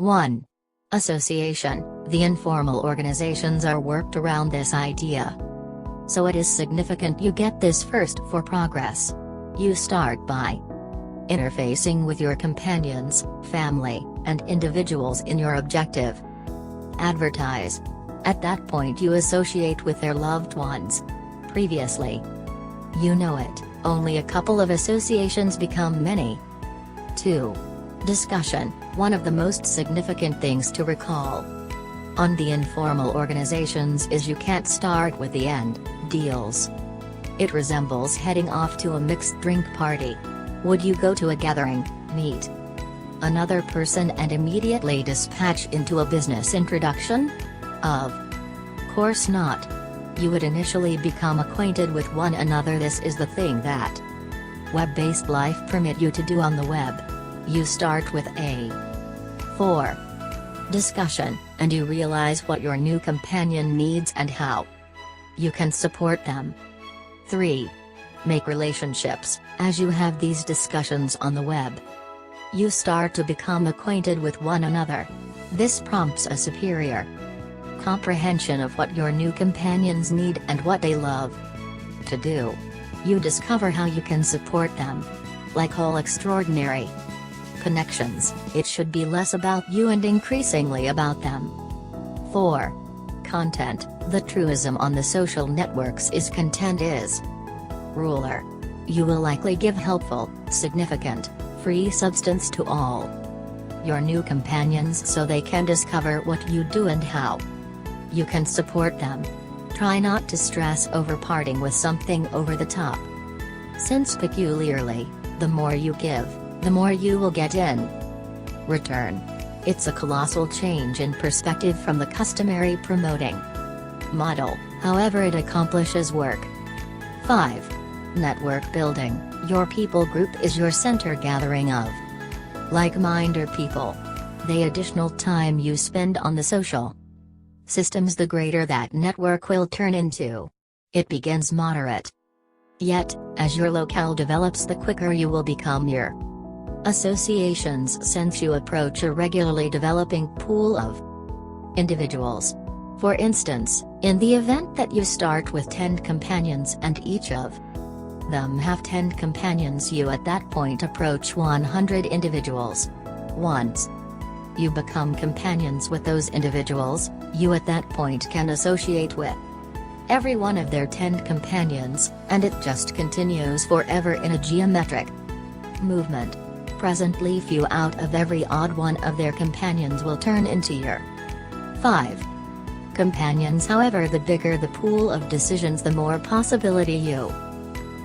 1. Association. The informal organizations are worked around this idea. So it is significant you get this first for progress. You start by interfacing with your companions, family, and individuals in your objective. Advertise. At that point you associate with their loved ones. Previously. You know it, only a couple of associations become many. 2. Discussion. One of the most significant things to recall on the informal organizations is you can't start with the end deals. It resembles heading off to a mixed drink party. Would you go to a gathering, meet another person and immediately dispatch into a business introduction? Of course not. You would initially become acquainted with one another. This is the thing that web-based life permit you to do on the web. You start with a 4. Discussion, and you realize what your new companion needs and how you can support them. 3. Make relationships. As you have these discussions on the web, you start to become acquainted with one another. This prompts a superior comprehension of what your new companions need and what they love to do. You discover how you can support them. Like all extraordinary connections, it should be less about you and increasingly about them. 4. Content. The truism on the social networks is content is ruler. You will likely give helpful, significant, free substance to all your new companions so they can discover what you do and how you can support them. Try not to stress over parting with something over the top. Since peculiarly, the more you give, the more you will get in return. It's a colossal change in perspective from the customary promoting model, however it accomplishes work. 5. Network building. Your people group is your center gathering of like-minded people. The additional time you spend on the social systems, the greater that network will turn into. It begins moderate. Yet, as your locale develops, the quicker you will become your associations, since you approach a regularly developing pool of individuals. For instance, in the event that you start with 10 companions and each of them have 10 companions, you at that point approach 100 individuals. Once you become companions with those individuals, you at that point can associate with every one of their 10 companions, and it just continues forever in a geometric movement. Presently, few out of every odd one of their companions will turn into your 5 companions. However, the bigger the pool of decisions, the more possibility you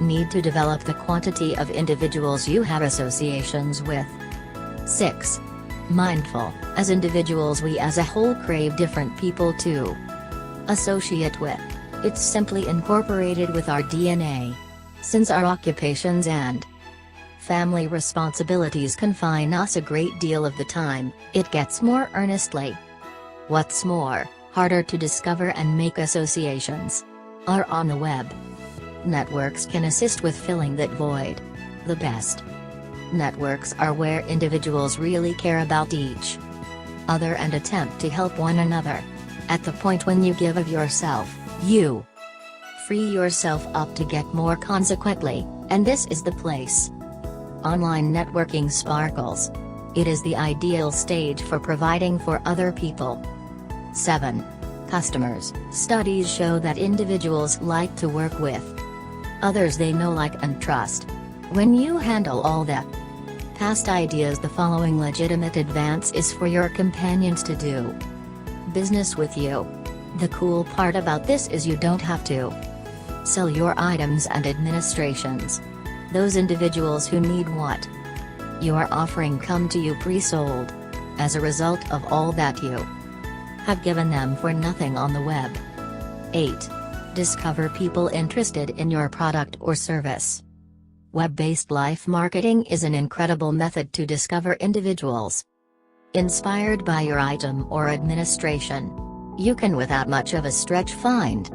need to develop the quantity of individuals you have associations with. 6. Mindful. As individuals, we as a whole crave different people to associate with. It's simply incorporated with our DNA. Since our occupations and family responsibilities confine us a great deal of the time, it gets more earnestly. What's more, harder to discover and make associations are on the web. Networks can assist with filling that void. The best networks are where individuals really care about each other and attempt to help one another. At the point when you give of yourself, you free yourself up to get more consequently, and this is the place online networking sparkles. It is the ideal stage for providing for other people. 7. Customers. Studies show that individuals like to work with others they know, like, and trust. When you handle all the past ideas, the following legitimate advance is for your companions to do business with you. The cool part about this is you don't have to sell your items and administrations. Those individuals who need what you are offering come to you pre-sold. As a result of all that you have given them for nothing on the web. 8. Discover people interested in your product or service. Web-based life marketing is an incredible method to discover individuals inspired by your item or administration. You can, without much of a stretch, find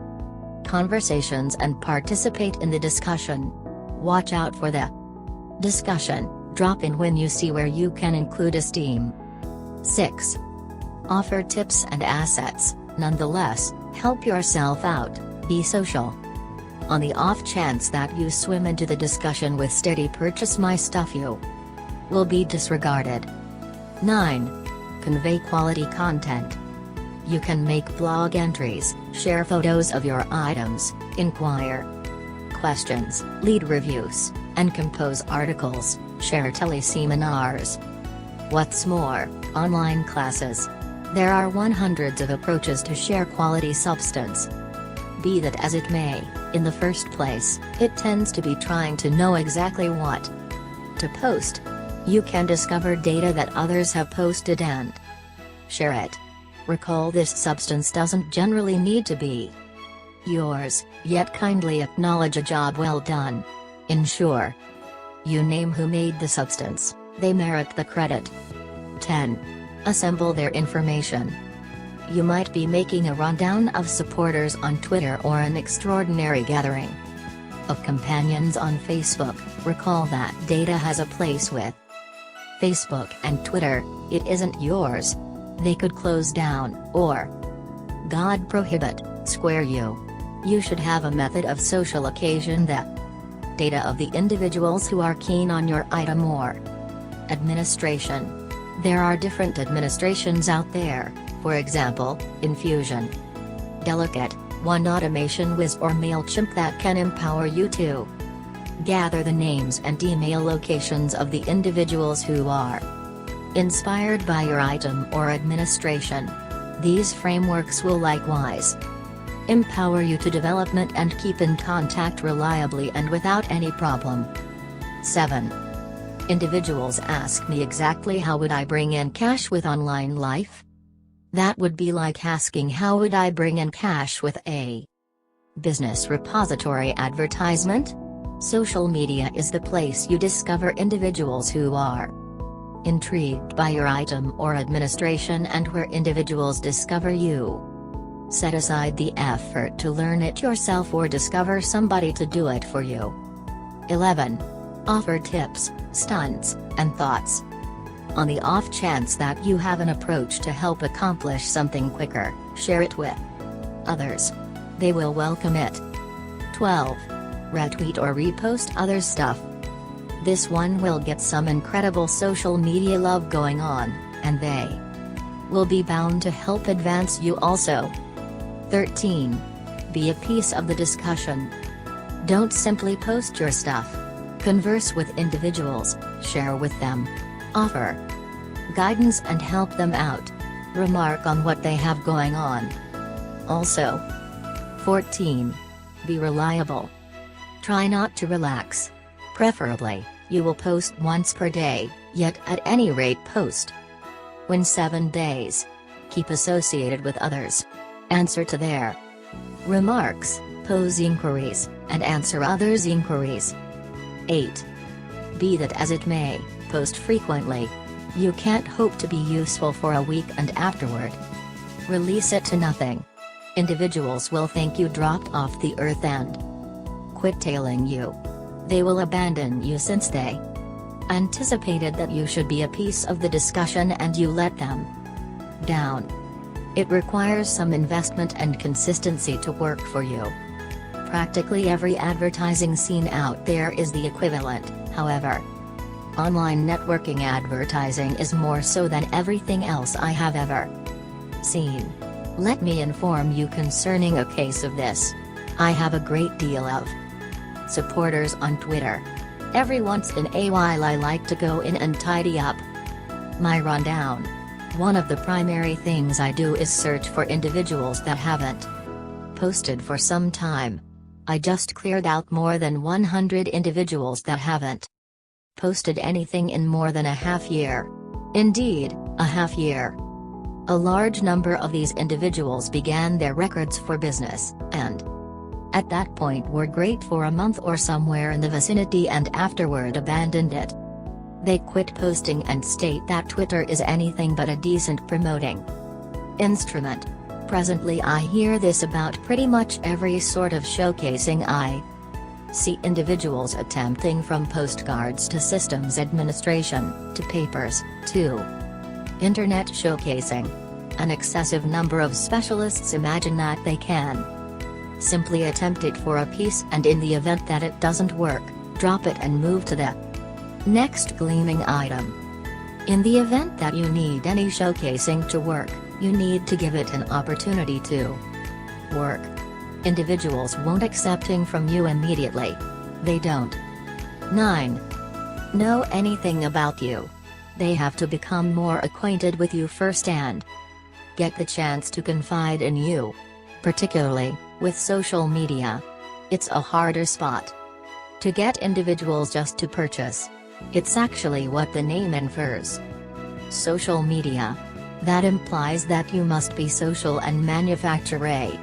conversations and participate in the discussion. Watch out for the discussion drop in when you see where you can include esteem 6. Offer tips and assets, nonetheless, help yourself out, be social. On the off chance that you swim into the discussion with steady purchase my stuff, you will be disregarded. 9. Convey quality content. You can make blog entries, share photos of your items, inquire questions, lead reviews, and compose articles, share teleseminars. What's more, online classes. There are hundreds of approaches to share quality substance. Be that as it may, in the first place, it tends to be trying to know exactly what to post. You can discover data that others have posted and share it. Recall this substance doesn't generally need to be yours, yet kindly acknowledge a job well done. Ensure you name who made the substance, they merit the credit. 10. Assemble their information. You might be making a rundown of supporters on Twitter or an extraordinary gathering of companions on Facebook. Recall that data has a place with Facebook and Twitter, it isn't yours. They could close down, or, God prohibit, square you. You should have a method of social occasion that data of the individuals who are keen on your item or administration. There are different administrations out there, for example, Infusion, Delicate, One Automation Whiz or MailChimp that can empower you to gather the names and email locations of the individuals who are inspired by your item or administration. These frameworks will likewise empower you to development and keep in contact reliably and without any problem. 7. Individuals ask me exactly how would I bring in cash with online life? That would be like asking how would I bring in cash with a business repository advertisement? Social media is the place you discover individuals who are intrigued by your item or administration and where individuals discover you. Set aside the effort to learn it yourself or discover somebody to do it for you. 11. Offer tips, stunts, and thoughts. On the off chance that you have an approach to help accomplish something quicker, share it with others. They will welcome it. 12. Retweet or repost others' stuff. This one will get some incredible social media love going on, and they will be bound to help advance you also. 13. Be a piece of the discussion. Don't simply post your stuff. Converse with individuals, share with them, offer guidance and help them out. Remark on what they have going on. Also. 14. Be reliable. Try not to relax. Preferably, you will post once per day, yet at any rate post when 7 days. Keep associated with others. Answer to their remarks, pose inquiries, and answer others' inquiries. 8. Be that as it may, post frequently. You can't hope to be useful for a week and afterward release it to nothing. Individuals will think you dropped off the earth and quit tailing you. They will abandon you since they anticipated that you should be a piece of the discussion and you let them down. It requires some investment and consistency to work for you. Practically every advertising scene out there is the equivalent, however. Online networking advertising is more so than everything else I have ever seen. Let me inform you concerning a case of this. I have a great deal of supporters on Twitter. Every once in a while I like to go in and tidy up my rundown. One of the primary things I do is search for individuals that haven't posted for some time. I just cleared out more than 100 individuals that haven't posted anything in more than a half year. Indeed, a half year. A large number of these individuals began their records for business, and at that point were great for a month or somewhere in the vicinity and afterward abandoned it. They quit posting and state that Twitter is anything but a decent promoting instrument. Presently I hear this about pretty much every sort of showcasing I see individuals attempting, from postcards to systems administration, to papers, to Internet showcasing. An excessive number of specialists imagine that they can simply attempt it for a piece, and in the event that it doesn't work, drop it and move to the next gleaming item. In the event that you need any showcasing to work, you need to give it an opportunity to work. Individuals won't accepting from you immediately. They don't 9. Know anything about you. They have to become more acquainted with you first and get the chance to confide in you. Particularly with social media, it's a harder spot to get individuals just to purchase. It's actually what the name infers. Social media. That implies that you must be social and manufacture a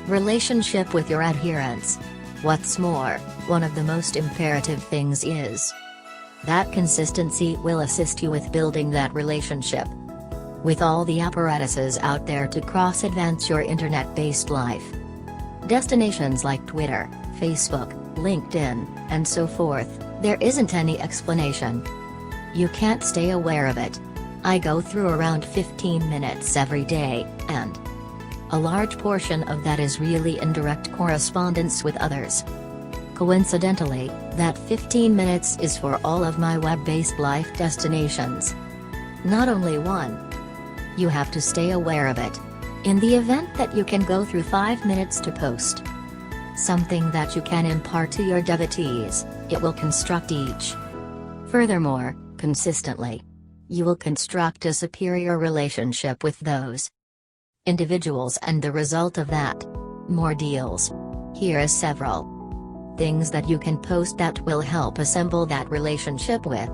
relationship with your adherents. What's more, one of the most imperative things is that consistency will assist you with building that relationship. With all the apparatuses out there to cross-advance your internet-based life, destinations like Twitter, Facebook, LinkedIn, and so forth, there isn't any explanation. You can't stay aware of it. I go through around 15 minutes every day, and a large portion of that is really indirect correspondence with others. Coincidentally, that 15 minutes is for all of my web-based life destinations. Not only one. You have to stay aware of it. In the event that you can go through 5 minutes to post something that you can impart to your devotees, it will construct each. Furthermore, consistently, you will construct a superior relationship with those individuals, and the result of that, more deals. Here is several things that you can post that will help assemble that relationship with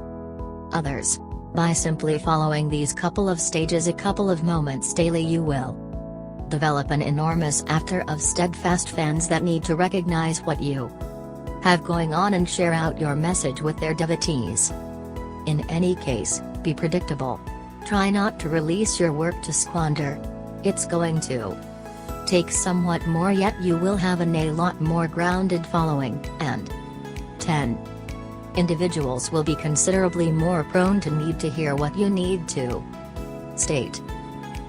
others. By simply following these couple of stages a couple of moments daily, you will develop an enormous after of steadfast fans that need to recognize what you have going on and share out your message with their devotees. In any case, be predictable. Try not to release your work to squander. It's going to take somewhat more, yet you will have a lot more grounded following, and 10. Individuals will be considerably more prone to need to hear what you need to state.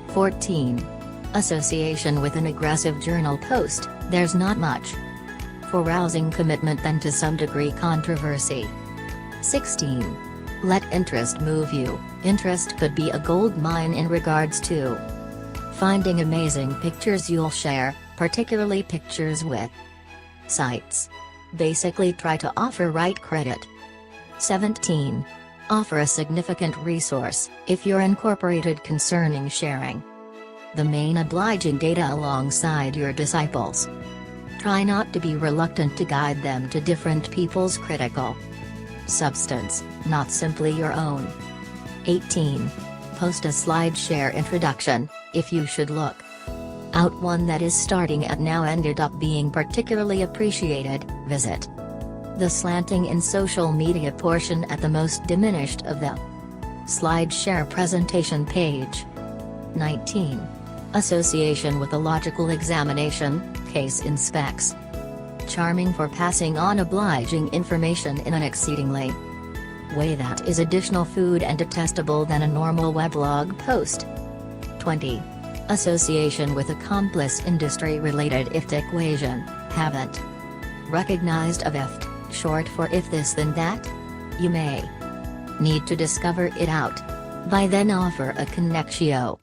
14. Association with an aggressive journal post. There's not much for rousing commitment than to some degree controversy. 16. Let interest move you. Interest could be a gold mine in regards to finding amazing pictures you'll share, particularly pictures with sites. Basically try to offer right credit. 17. Offer a significant resource, if you're incorporated concerning sharing the main obliging data alongside your disciples. Try not to be reluctant to guide them to different people's critical substance, not simply your own. 18. Post a slide share introduction, if you should look out one that is starting at now ended up being particularly appreciated, visit the slanting in social media portion at the most diminished of the slide share presentation page. 19. Association with a logical examination, case in specs. Charming for passing on obliging information in an exceedingly way that is additional food and detestable than a normal weblog post. 20. Association with accomplice industry-related IFT equation, haven't recognized of IFT, short for if this then that? You may need to discover it out. By then offer a connectio.